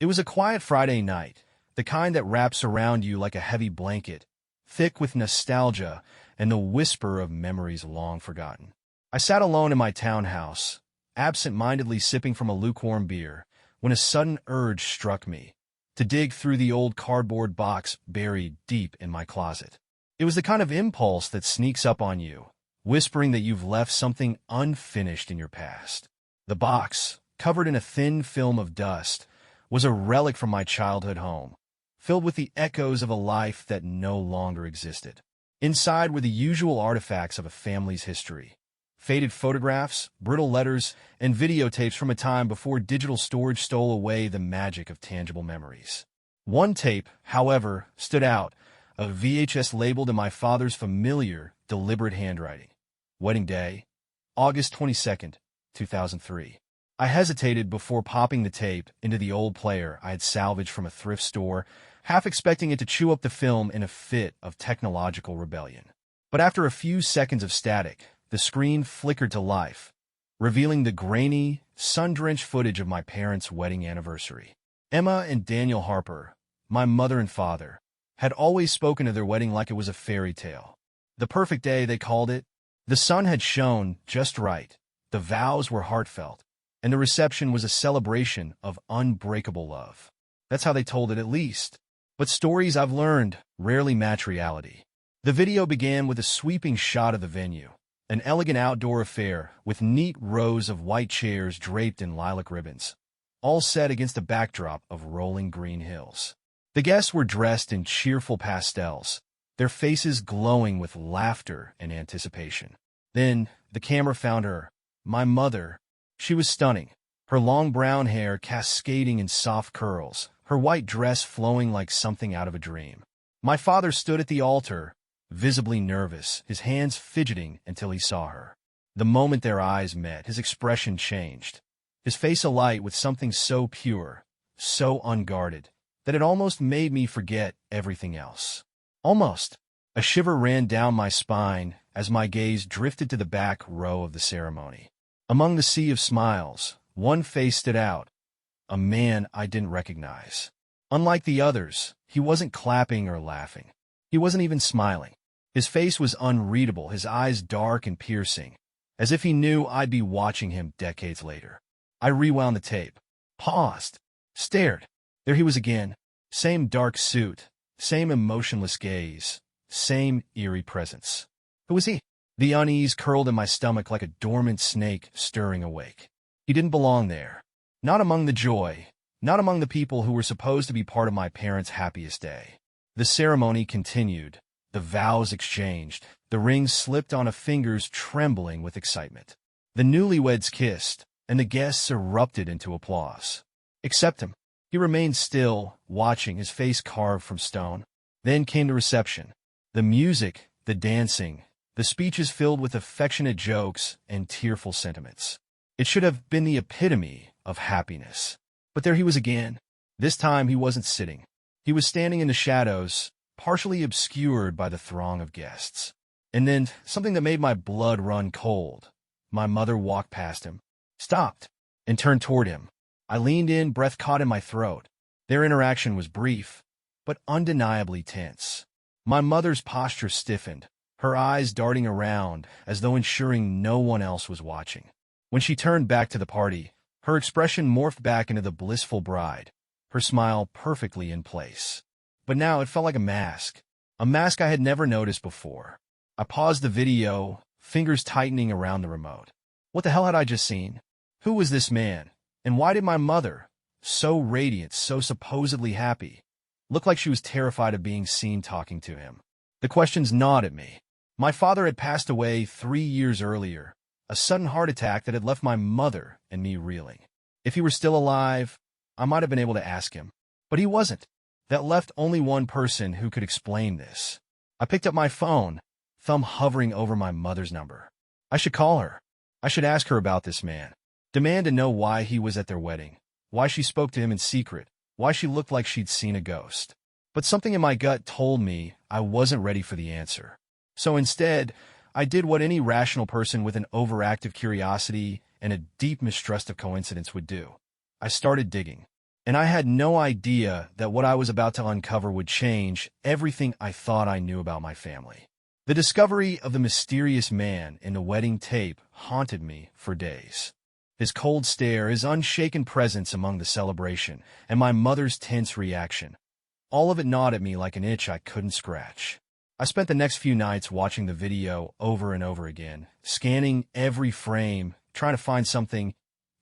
It was a quiet Friday night, the kind that wraps around you like a heavy blanket, thick with nostalgia and the whisper of memories long forgotten. I sat alone in my townhouse, absent-mindedly sipping from a lukewarm beer, when a sudden urge struck me to dig through the old cardboard box buried deep in my closet. It was the kind of impulse that sneaks up on you, whispering that you've left something unfinished in your past. The box, covered in a thin film of dust, was a relic from my childhood home, filled with the echoes of a life that no longer existed. Inside were the usual artifacts of a family's history: faded photographs, brittle letters, and videotapes from a time before digital storage stole away the magic of tangible memories. One tape, however, stood out, a VHS labeled in my father's familiar, deliberate handwriting. Wedding day, August 22nd, 2003. I hesitated before popping the tape into the old player I had salvaged from a thrift store, half expecting it to chew up the film in a fit of technological rebellion. But after a few seconds of static, the screen flickered to life, revealing the grainy, sun-drenched footage of my parents' wedding anniversary. Emma and Daniel Harper, my mother and father, had always spoken of their wedding like it was a fairy tale. The perfect day, they called it. The sun had shone just right, the vows were heartfelt, and the reception was a celebration of unbreakable love. That's how they told it, at least. But stories, I've learned, rarely match reality. The video began with a sweeping shot of the venue, an elegant outdoor affair with neat rows of white chairs draped in lilac ribbons, all set against a backdrop of rolling green hills. The guests were dressed in cheerful pastels, their faces glowing with laughter and anticipation. Then the camera found her, my mother. She was stunning, her long brown hair cascading in soft curls, her white dress flowing like something out of a dream. My father stood at the altar, visibly nervous, his hands fidgeting until he saw her. The moment their eyes met, his expression changed, his face alight with something so pure, so unguarded, that it almost made me forget everything else. Almost. A shiver ran down my spine as my gaze drifted to the back row of the ceremony. Among the sea of smiles, one face stood out, a man I didn't recognize. Unlike the others, he wasn't clapping or laughing. He wasn't even smiling. His face was unreadable, his eyes dark and piercing, as if he knew I'd be watching him decades later. I rewound the tape, paused, stared. There he was again. Same dark suit, same emotionless gaze, same eerie presence. Who was he? The unease curled in my stomach like a dormant snake stirring awake. He didn't belong there. Not among the joy, not among the people who were supposed to be part of my parents' happiest day. The ceremony continued, the vows exchanged, the rings slipped on a fingers trembling with excitement. The newlyweds kissed, and the guests erupted into applause. Except him. He remained still, watching, his face carved from stone. Then came the reception. The music, the dancing, the speeches filled with affectionate jokes and tearful sentiments. It should have been the epitome of happiness. But there he was again. This time he wasn't sitting. He was standing in the shadows, partially obscured by the throng of guests. And then, something that made my blood run cold. My mother walked past him, stopped, and turned toward him. I leaned in, breath caught in my throat. Their interaction was brief, but undeniably tense. My mother's posture stiffened, her eyes darting around as though ensuring no one else was watching. When she turned back to the party, her expression morphed back into the blissful bride, her smile perfectly in place. But now it felt like a mask I had never noticed before. I paused the video, fingers tightening around the remote. What the hell had I just seen? Who was this man? And why did my mother, so radiant, so supposedly happy, look like she was terrified of being seen talking to him? The questions gnawed at me. My father had passed away 3 years earlier, a sudden heart attack that had left my mother and me reeling. If he were still alive, I might have been able to ask him. But he wasn't. That left only one person who could explain this. I picked up my phone, thumb hovering over my mother's number. I should call her. I should ask her about this man. Demand to know why he was at their wedding, why she spoke to him in secret, why she looked like she'd seen a ghost. But something in my gut told me I wasn't ready for the answer. So instead, I did what any rational person with an overactive curiosity and a deep mistrust of coincidence would do. I started digging. and I had no idea that what I was about to uncover would change everything I thought I knew about my family. The discovery of the mysterious man in the wedding tape haunted me for days. His cold stare, his unshaken presence among the celebration, and my mother's tense reaction. All of it gnawed at me like an itch I couldn't scratch. I spent the next few nights watching the video over and over again, scanning every frame, trying to find something,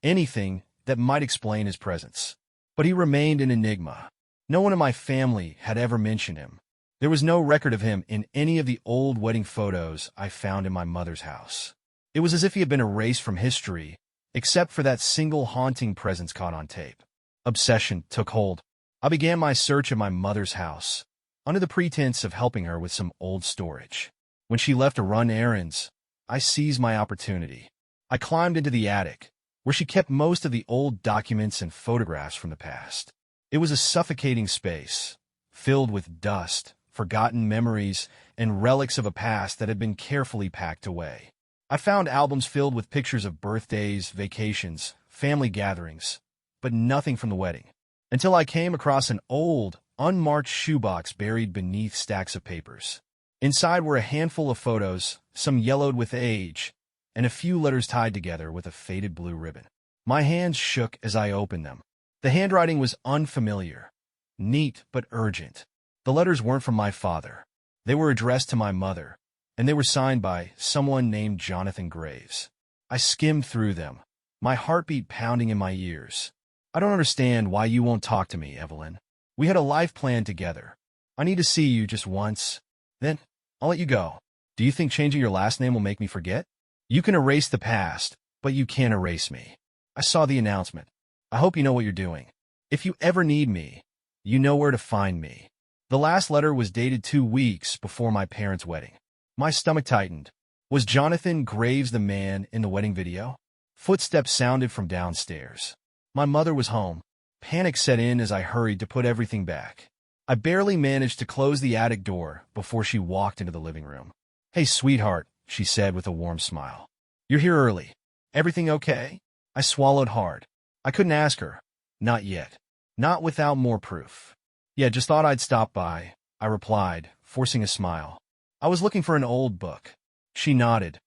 anything, that might explain his presence. But he remained an enigma. No one in my family had ever mentioned him. There was no record of him in any of the old wedding photos I found in my mother's house. It was as if he had been erased from history, except for that single haunting presence caught on tape. Obsession took hold. I began my search of my mother's house, under the pretense of helping her with some old storage. When she left to run errands, I seized my opportunity. I climbed into the attic, where she kept most of the old documents and photographs from the past. It was a suffocating space, filled with dust, forgotten memories, and relics of a past that had been carefully packed away. I found albums filled with pictures of birthdays, vacations, family gatherings, but nothing from the wedding. Until I came across an old, unmarked shoebox buried beneath stacks of papers. Inside were a handful of photos, some yellowed with age, and a few letters tied together with a faded blue ribbon. My hands shook as I opened them. The handwriting was unfamiliar, neat but urgent. The letters weren't from my father. They were addressed to my mother, and they were signed by someone named Jonathan Graves. I skimmed through them, my heartbeat pounding in my ears. I don't understand why you won't talk to me, Evelyn. We had a life plan together. I need to see you just once. Then, I'll let you go. Do you think changing your last name will make me forget? You can erase the past, but you can't erase me. I saw the announcement. I hope you know what you're doing. If you ever need me, you know where to find me. The last letter was dated 2 weeks before my parents' wedding. My stomach tightened. Was Jonathan Graves the man in the wedding video? Footsteps sounded from downstairs. My mother was home. Panic set in as I hurried to put everything back. I barely managed to close the attic door before she walked into the living room. "Hey, sweetheart," she said with a warm smile. "You're here early. Everything okay?" I swallowed hard. I couldn't ask her. Not yet. Not without more proof. "Yeah, just thought I'd stop by," I replied, forcing a smile. "I was looking for an old book." She nodded,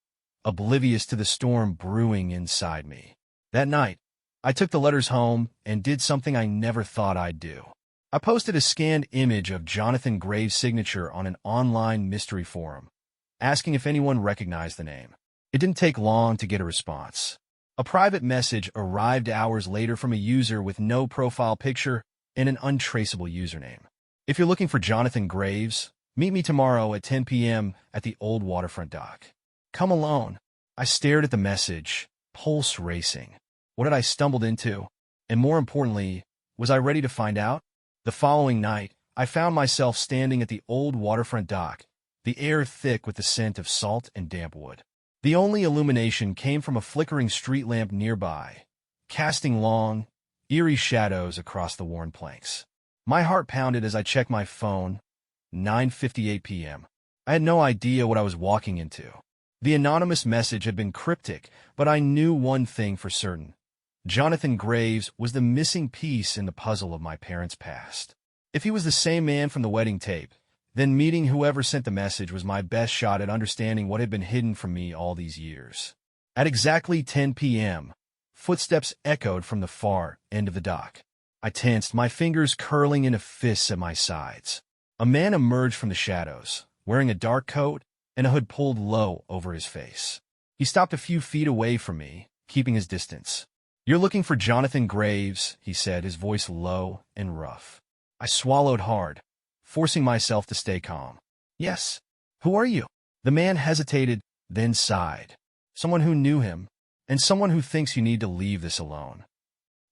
oblivious to the storm brewing inside me. That night, I took the letters home and did something I never thought I'd do. I posted a scanned image of Jonathan Graves' signature on an online mystery forum, asking if anyone recognized the name. It didn't take long to get a response. A private message arrived hours later from a user with no profile picture and an untraceable username. "If you're looking for Jonathan Graves, meet me tomorrow at 10 p.m. at the old waterfront dock. Come alone." I stared at the message, pulse racing. What had I stumbled into? And more importantly, was I ready to find out? The following night, I found myself standing at the old waterfront dock, the air thick with the scent of salt and damp wood. The only illumination came from a flickering street lamp nearby, casting long, eerie shadows across the worn planks. My heart pounded as I checked my phone. 9:58 p.m. I had no idea what I was walking into. The anonymous message had been cryptic, but I knew one thing for certain. Jonathan Graves was the missing piece in the puzzle of my parents' past. If he was the same man from the wedding tape, then meeting whoever sent the message was my best shot at understanding what had been hidden from me all these years. At exactly 10 p.m., footsteps echoed from the far end of the dock. I tensed, my fingers curling into fists at my sides. A man emerged from the shadows, wearing a dark coat and a hood pulled low over his face. He stopped a few feet away from me, keeping his distance. "You're looking for Jonathan Graves," he said, his voice low and rough. I swallowed hard, forcing myself to stay calm. "Yes. Who are you?" The man hesitated, then sighed. "Someone who knew him, and someone who thinks you need to leave this alone."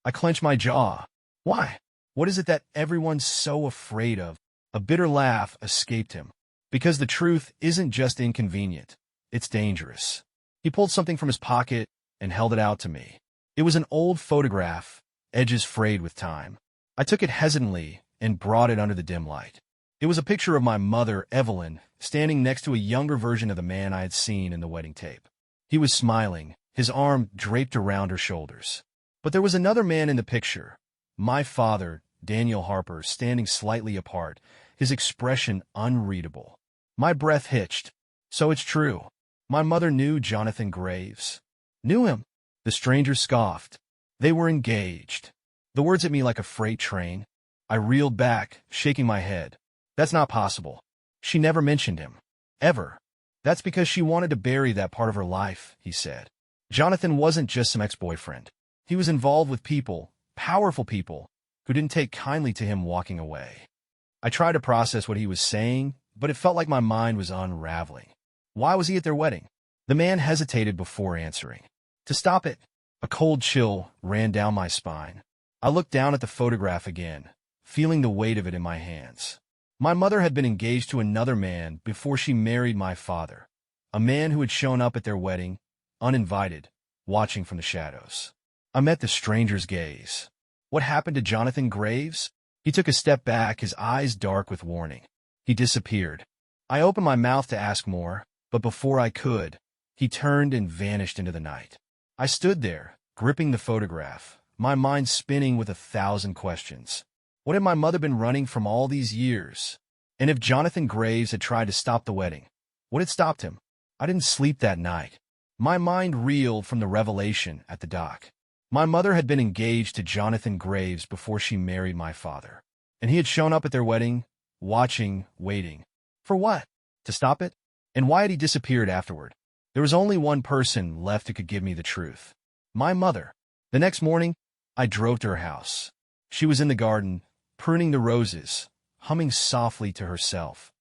I clenched my jaw. "Why? What is it that everyone's so afraid of?" A bitter laugh escaped him. "Because the truth isn't just inconvenient, it's dangerous." He pulled something from his pocket and held it out to me. It was an old photograph, edges frayed with time. I took it hesitantly and brought it under the dim light. It was a picture of my mother, Evelyn, standing next to a younger version of the man I had seen in the wedding tape. He was smiling, his arm draped around her shoulders. But there was another man in the picture, My father, Daniel Harper, standing slightly apart, his expression unreadable. My breath hitched. So it's true. My mother knew Jonathan Graves. Knew him. The stranger scoffed. They were engaged. The words hit me like a freight train. I reeled back, shaking my head. That's not possible. She never mentioned him. Ever. That's because she wanted to bury that part of her life, he said. Jonathan wasn't just some ex-boyfriend. He was involved with people, powerful people, who didn't take kindly to him walking away. I tried to process what he was saying, but it felt like my mind was unraveling. Why was he at their wedding? The man hesitated before answering. To stop it. A cold chill ran down my spine. I looked down at the photograph again, feeling the weight of it in my hands. My mother had been engaged to another man before she married my father, a man who had shown up at their wedding, uninvited, watching from the shadows. I met the stranger's gaze. What happened to Jonathan Graves? He took a step back, his eyes dark with warning. He disappeared. I opened my mouth to ask more, but before I could, he turned and vanished into the night. I stood there, gripping the photograph, my mind spinning with 1,000 questions. What had my mother been running from all these years? And if Jonathan Graves had tried to stop the wedding, what had stopped him? I didn't sleep that night. My mind reeled from the revelation at the dock. My mother had been engaged to Jonathan Graves before she married my father. And he had shown up at their wedding, watching, waiting. For what? To stop it? And why had he disappeared afterward? There was only one person left who could give me the truth. My mother. The next morning, I drove to her house. She was in the garden, pruning the roses, humming softly to herself,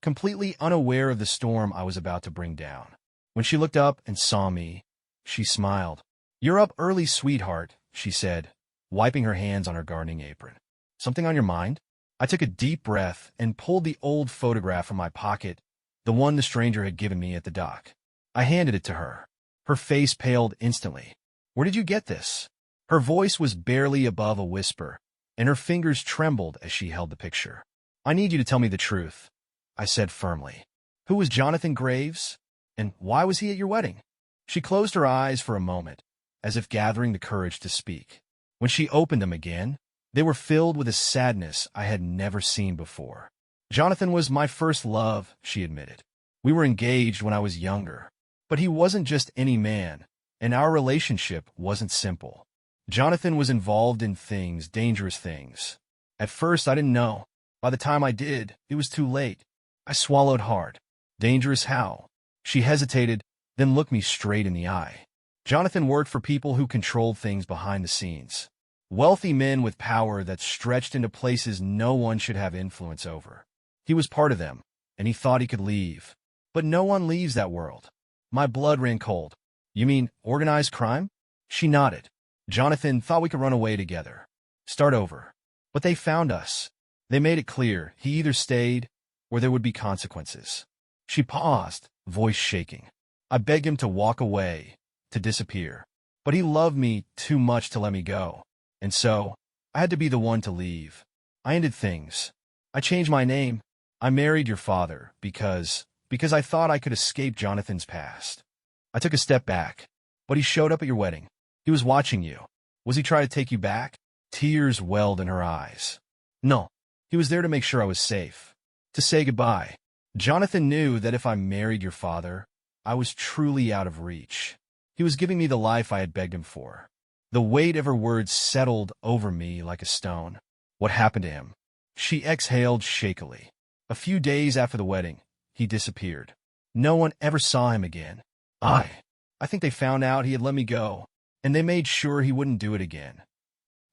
completely unaware of the storm I was about to bring down. When she looked up and saw me, she smiled. "You're up early, sweetheart," she said, wiping her hands on her gardening apron. "Something on your mind?" I took a deep breath and pulled the old photograph from my pocket, the one the stranger had given me at the dock. I handed it to her. Her face paled instantly. "Where did you get this?" Her voice was barely above a whisper, and her fingers trembled as she held the picture. "I need you to tell me the truth," I said firmly. "Who was Jonathan Graves? And why was he at your wedding?" She closed her eyes for a moment, as if gathering the courage to speak. When she opened them again, they were filled with a sadness I had never seen before. "Jonathan was my first love," she admitted. "We were engaged when I was younger. But he wasn't just any man, and our relationship wasn't simple. Jonathan was involved in things, dangerous things. At first, I didn't know. By the time I did, it was too late. I swallowed hard. Dangerous how? She hesitated, then looked me straight in the eye. Jonathan worked for people who controlled things behind the scenes. Wealthy men with power that stretched into places no one should have influence over. He was part of them, and he thought he could leave. But no one leaves that world. My blood ran cold. "You mean organized crime?" She nodded. "Jonathan thought we could run away together. Start over. But they found us. They made it clear he either stayed or there would be consequences." She paused, voice shaking. I begged him to walk away, to disappear. But he loved me too much to let me go. And so, I had to be the one to leave. I ended things. I changed my name. I married your father because I thought I could escape Jonathan's past. I took a step back. But he showed up at your wedding. He was watching you. Was he trying to take you back? Tears welled in her eyes. No. He was there to make sure I was safe. To say goodbye. Jonathan knew that if I married your father, I was truly out of reach. He was giving me the life I had begged him for. The weight of her words settled over me like a stone. What happened to him? She exhaled shakily. A few days after the wedding, he disappeared. No one ever saw him again. I think they found out he had let me go, and they made sure he wouldn't do it again.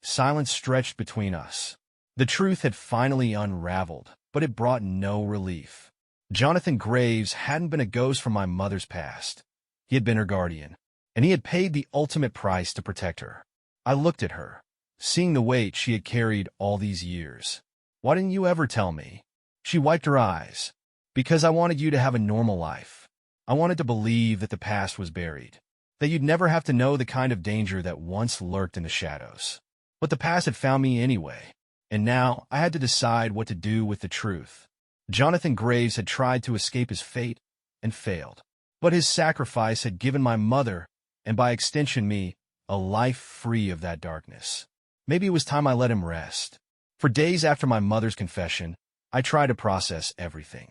Silence stretched between us. The truth had finally unraveled, but it brought no relief. Jonathan Graves hadn't been a ghost from my mother's past. He had been her guardian, and he had paid the ultimate price to protect her. I looked at her, seeing the weight she had carried all these years. "Why didn't you ever tell me?" She wiped her eyes. "Because I wanted you to have a normal life. I wanted to believe that the past was buried, that you'd never have to know the kind of danger that once lurked in the shadows. But the past had found me anyway, and now I had to decide what to do with the truth. Jonathan Graves had tried to escape his fate and failed. But his sacrifice had given my mother, and by extension me, a life free of that darkness. Maybe it was time I let him rest. For days after my mother's confession, I tried to process everything.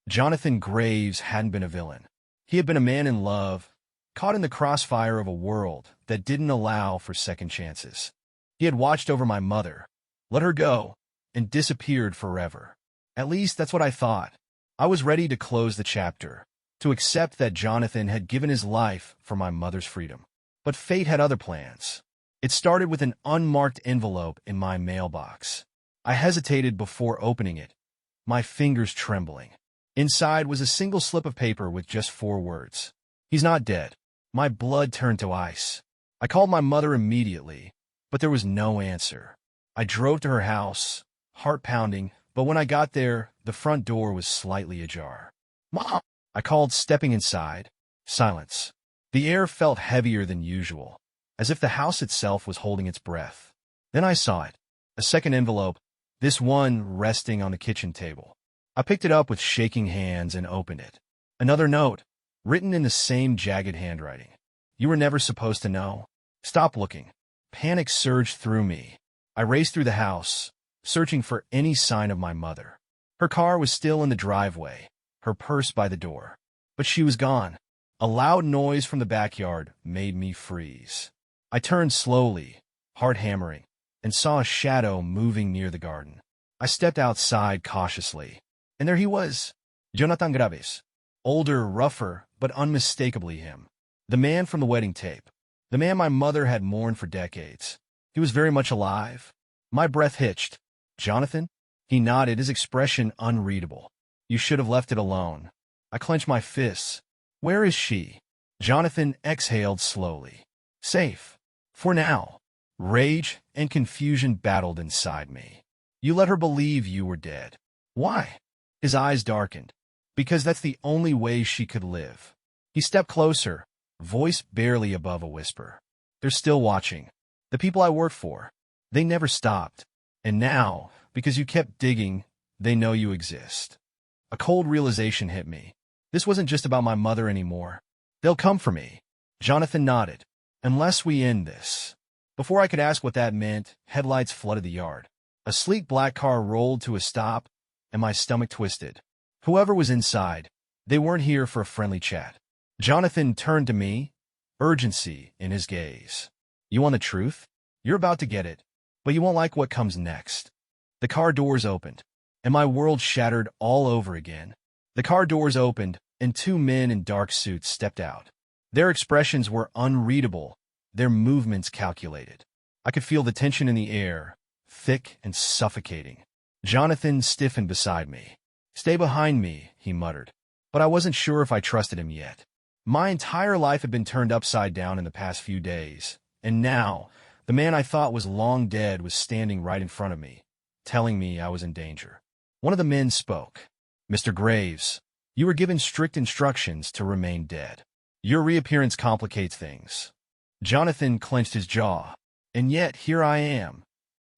Jonathan Graves hadn't been a villain. He had been a man in love, caught in the crossfire of a world that didn't allow for second chances. He had watched over my mother, let her go, and disappeared forever. At least that's what I thought. I was ready to close the chapter, to accept that Jonathan had given his life for my mother's freedom. But fate had other plans. It started with an unmarked envelope in my mailbox. I hesitated before opening it, my fingers trembling. Inside was a single slip of paper with just 4 words. He's not dead. My blood turned to ice. I called my mother immediately, but there was no answer. I drove to her house, heart pounding, but when I got there, the front door was slightly ajar. "Mom!" I called, stepping inside. Silence. The air felt heavier than usual, as if the house itself was holding its breath. Then I saw it. A second envelope, this one resting on the kitchen table. I picked it up with shaking hands and opened it. Another note, written in the same jagged handwriting. "You were never supposed to know. Stop looking." Panic surged through me. I raced through the house, searching for any sign of my mother. Her car was still in the driveway, her purse by the door. But she was gone. A loud noise from the backyard made me freeze. I turned slowly, heart hammering, and saw a shadow moving near the garden. I stepped outside cautiously, and there he was, Jonathan Graves. Older, rougher, but unmistakably him. The man from the wedding tape. The man my mother had mourned for decades. He was very much alive. My breath hitched. "Jonathan?" He nodded, his expression unreadable. "You should have left it alone." I clenched my fists. "Where is she?" Jonathan exhaled slowly. "Safe. For now." Rage and confusion battled inside me. "You let her believe you were dead." "Why?" His eyes darkened. "Because that's the only way she could live." He stepped closer, voice barely above a whisper. "They're still watching. The people I work for. They never stopped. And now, because you kept digging, they know you exist." A cold realization hit me. This wasn't just about my mother anymore. "They'll come for me." Jonathan nodded. "Unless we end this." Before I could ask what that meant, headlights flooded the yard. A sleek black car rolled to a stop, and my stomach twisted. Whoever was inside, they weren't here for a friendly chat. Jonathan turned to me, urgency in his gaze. "You want the truth? You're about to get it, but you won't like what comes next." The car doors opened, and my world shattered all over again. The car doors opened, and 2 men in dark suits stepped out. Their expressions were unreadable, their movements calculated. I could feel the tension in the air, thick and suffocating. Jonathan stiffened beside me. "Stay behind me," he muttered. But I wasn't sure if I trusted him yet. My entire life had been turned upside down in the past few days, and now, the man I thought was long dead was standing right in front of me, telling me I was in danger. One of the men spoke. "Mr. Graves, you were given strict instructions to remain dead. Your reappearance complicates things." Jonathan clenched his jaw. "And yet, here I am."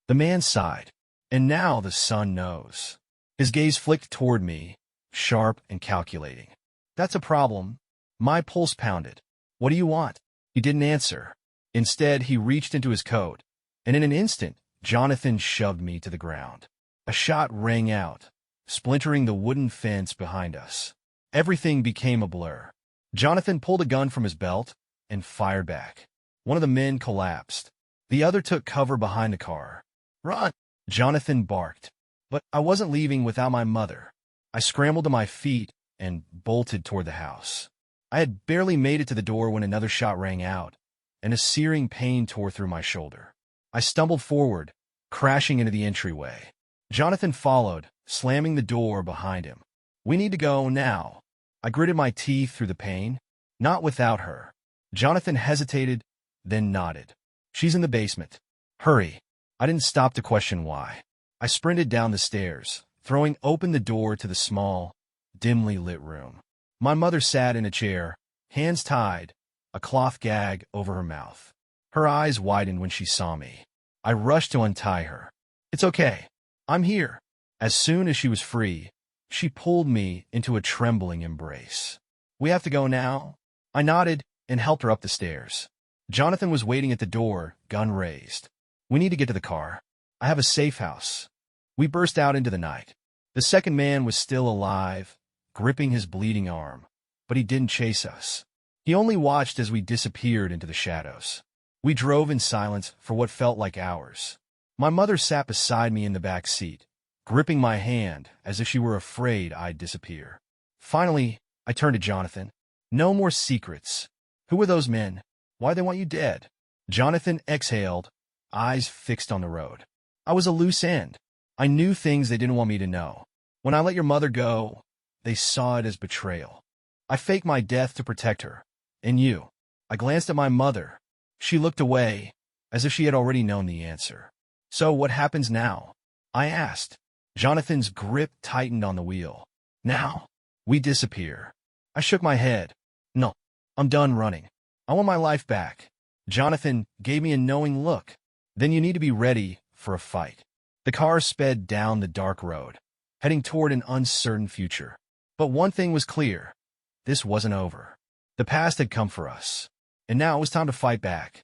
The man sighed. "And now the sun knows." His gaze flicked toward me, sharp and calculating. "That's a problem." My pulse pounded. "What do you want?" He didn't answer. Instead, he reached into his coat, and in an instant, Jonathan shoved me to the ground. A shot rang out, splintering the wooden fence behind us. Everything became a blur. Jonathan pulled a gun from his belt and fired back. One of the men collapsed. The other took cover behind the car. "Run!" Jonathan barked. But I wasn't leaving without my mother. I scrambled to my feet and bolted toward the house. I had barely made it to the door when another shot rang out, and a searing pain tore through my shoulder. I stumbled forward, crashing into the entryway. Jonathan followed, slamming the door behind him. "We need to go now." I gritted my teeth through the pain. "Not without her." Jonathan hesitated, then nodded. "She's in the basement. Hurry." I didn't stop to question why. I sprinted down the stairs, throwing open the door to the small, dimly lit room. My mother sat in a chair, hands tied, a cloth gag over her mouth. Her eyes widened when she saw me. I rushed to untie her. "It's okay. I'm here." As soon as she was free, she pulled me into a trembling embrace. "We have to go now?" I nodded and helped her up the stairs. Jonathan was waiting at the door, gun raised. We need to get to the car. I have a safe house. We burst out into the night. The second man was still alive, gripping his bleeding arm, but he didn't chase us. He only watched as we disappeared into the shadows. We drove in silence for what felt like hours. My mother sat beside me in the back seat, gripping my hand as if she were afraid I'd disappear. Finally, I turned to Jonathan. No more secrets. Who were those men? Why they want you dead? Jonathan exhaled, eyes fixed on the road. I was a loose end. I knew things they didn't want me to know. When I let your mother go, they saw it as betrayal. I faked my death to protect her. And you. I glanced at my mother. She looked away, as if she had already known the answer. So what happens now? I asked. Jonathan's grip tightened on the wheel. Now, we disappear. I shook my head. No, I'm done running. I want my life back. Jonathan gave me a knowing look. Then you need to be ready for a fight. The car sped down the dark road, heading toward an uncertain future. But one thing was clear. This wasn't over. The past had come for us, and now it was time to fight back.